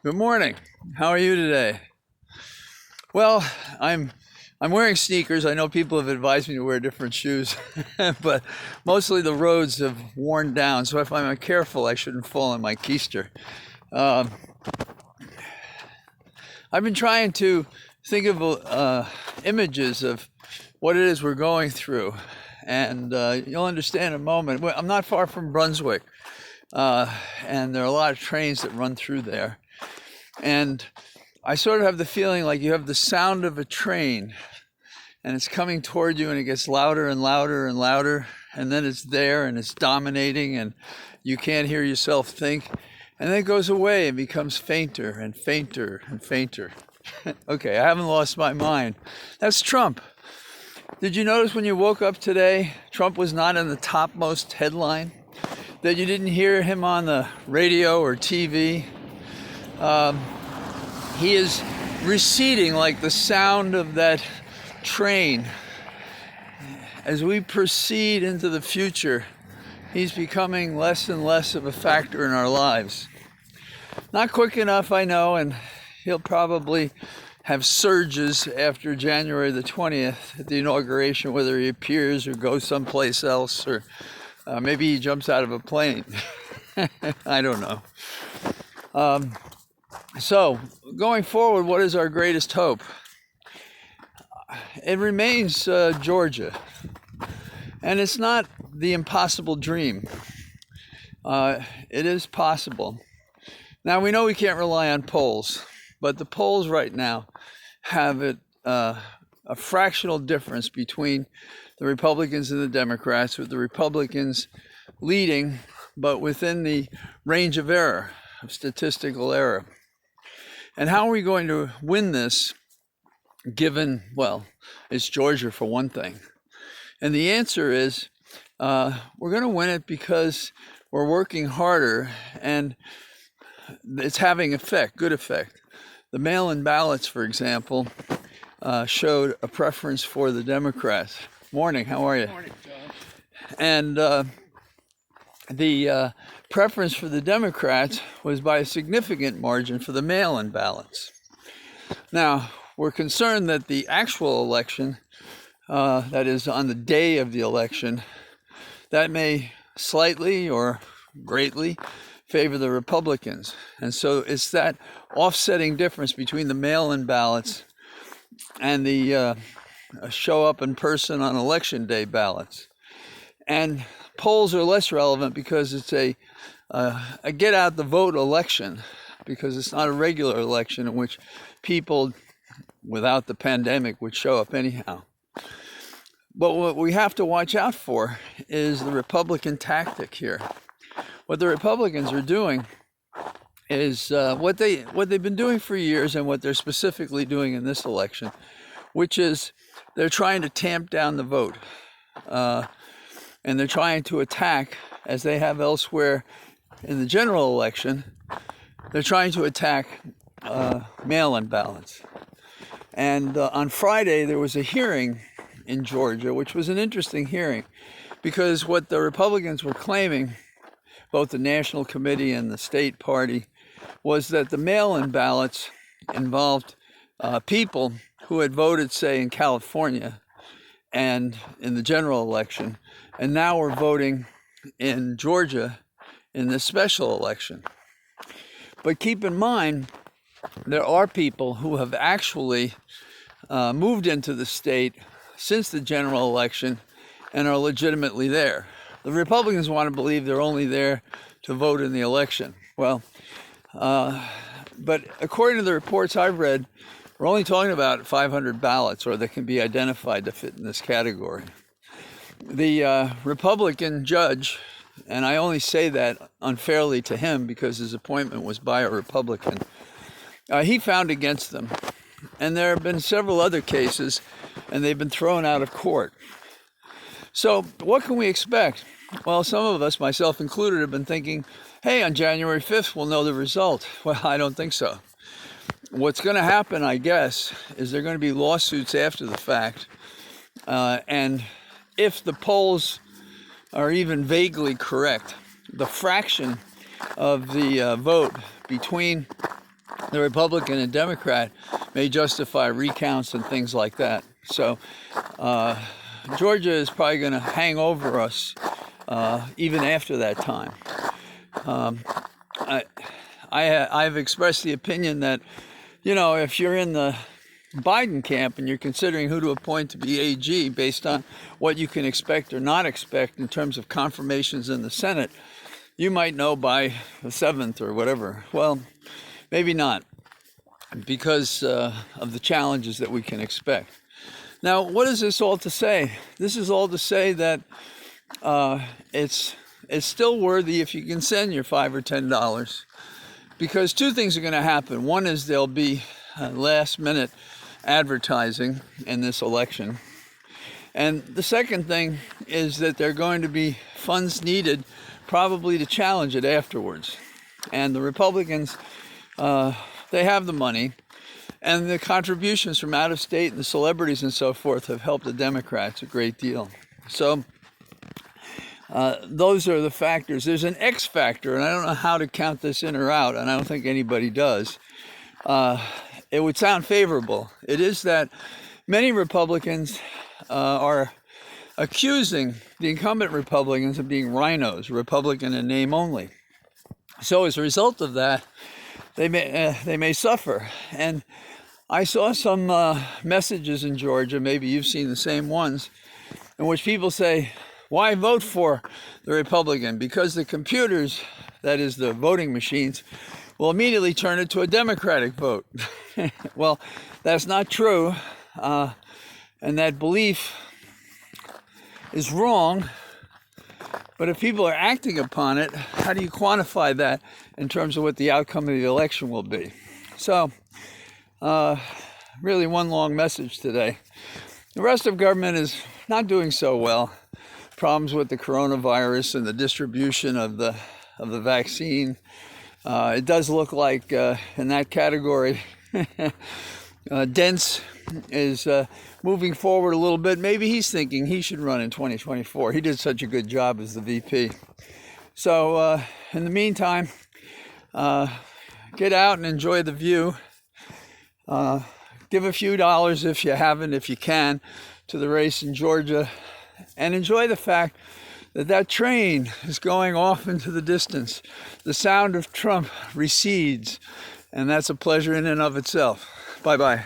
Good morning. How are you today? Well, I'm wearing sneakers. I know people have advised me to wear different shoes, but mostly the roads have worn down. So if I'm careful, I shouldn't fall on my keister. Um, I've been trying to think of images of what it is we're going through, and you'll understand in a moment. Well, I'm not far from Brunswick, and there are a lot of trains that run through there. And I sort of have the feeling like you have the sound of a train and it's coming toward you and it gets louder and louder and louder. And then it's there and it's dominating and you can't hear yourself think. And then it goes away and becomes fainter and fainter and fainter. Okay, I haven't lost my mind. That's Trump. Did you notice when you woke up today, Trump was not in the topmost headline? That you didn't hear him on the radio or TV? He is receding like the sound of that train. As we proceed into the future, he's becoming less and less of a factor in our lives. Not quick enough, I know, and he'll probably have surges after January the 20th at the inauguration, whether he appears or goes someplace else, or maybe he jumps out of a plane. I don't know. So, going forward, what is our greatest hope? It remains Georgia. And it's not the impossible dream. It is possible. Now, we know we can't rely on polls, but the polls right now have a fractional difference between the Republicans and the Democrats, with the Republicans leading, but within the range of error, of statistical error. And how are we going to win this given, well, it's Georgia for one thing. And the answer is we're going to win it because we're working harder and it's having effect, good effect. The mail-in ballots, for example, showed a preference for the Democrats. Morning, how are you? Morning, John. And the preference for the Democrats was by a significant margin for the mail-in ballots. Now, we're concerned that the actual election, that is on the day of the election, that may slightly or greatly favor the Republicans. And so it's that offsetting difference between the mail-in ballots and the show up in person on election day ballots. And polls are less relevant because it's a get out the vote election, because it's not a regular election in which people without the pandemic would show up anyhow. But what we have to watch out for is the Republican tactic here. What the Republicans are doing is what they've been doing for years and what they're specifically doing in this election, which is they're trying to tamp down the vote. And they're trying to attack, as they have elsewhere in the general election, they're trying to attack mail-in ballots. And on Friday, there was a hearing in Georgia, which was an interesting hearing, because what the Republicans were claiming, both the National Committee and the state party, was that the mail-in ballots involved people who had voted, say, in California and in the general election, and now we're voting in Georgia in this special election. But keep in mind, there are people who have actually moved into the state since the general election and are legitimately there. The Republicans want to believe they're only there to vote in the election. Well, but according to the reports I've read, we're only talking about 500 ballots, or that can be identified to fit in this category. The Republican judge, and I only say that unfairly to him because his appointment was by a Republican, he found against them. And there have been several other cases, and they've been thrown out of court. So what can we expect? Well, some of us, myself included, have been thinking, hey, on January 5th, we'll know the result. Well, I don't think so. What's going to happen, I guess, is there are going to be lawsuits after the fact. And if the polls are even vaguely correct, the fraction of the vote between the Republican and Democrat may justify recounts and things like that. So Georgia is probably going to hang over us even after that time. I've expressed the opinion that, you know, if you're in the Biden camp and you're considering who to appoint to be AG based on what you can expect or not expect in terms of confirmations in the Senate, you might know by the 7th or whatever. Well, maybe not, because of the challenges that we can expect. Now, what is this all to say? This is all to say that it's still worthy if you can send your $5 or $10, because two things are going to happen. One is there'll be last-minute advertising in this election. And the second thing is that there are going to be funds needed probably to challenge it afterwards. And the Republicans, they have the money, and the contributions from out of state and the celebrities and so forth have helped the Democrats a great deal. So those are the factors. There's an X factor, and I don't know how to count this in or out, and I don't think anybody does. It would sound favorable. It is that many Republicans are accusing the incumbent Republicans of being rhinos, Republican in name only. So as a result of that, they may suffer. And I saw some messages in Georgia, maybe you've seen the same ones, in which people say, why vote for the Republican? Because the computers, that is the voting machines, will immediately turn it to a Democratic vote. Well, that's not true, and that belief is wrong. But if people are acting upon it, how do you quantify that in terms of what the outcome of the election will be? So, really one long message today. The rest of government is not doing so well. Problems with the coronavirus and the distribution of the vaccine. It does look like in that category, Dents is moving forward a little bit. Maybe he's thinking he should run in 2024. He did such a good job as the VP. So in the meantime, get out and enjoy the view. Give a few dollars if you haven't, if you can, to the race in Georgia, and enjoy the fact that that train is going off into the distance. The sound of Trump recedes, and that's a pleasure in and of itself. Bye-bye.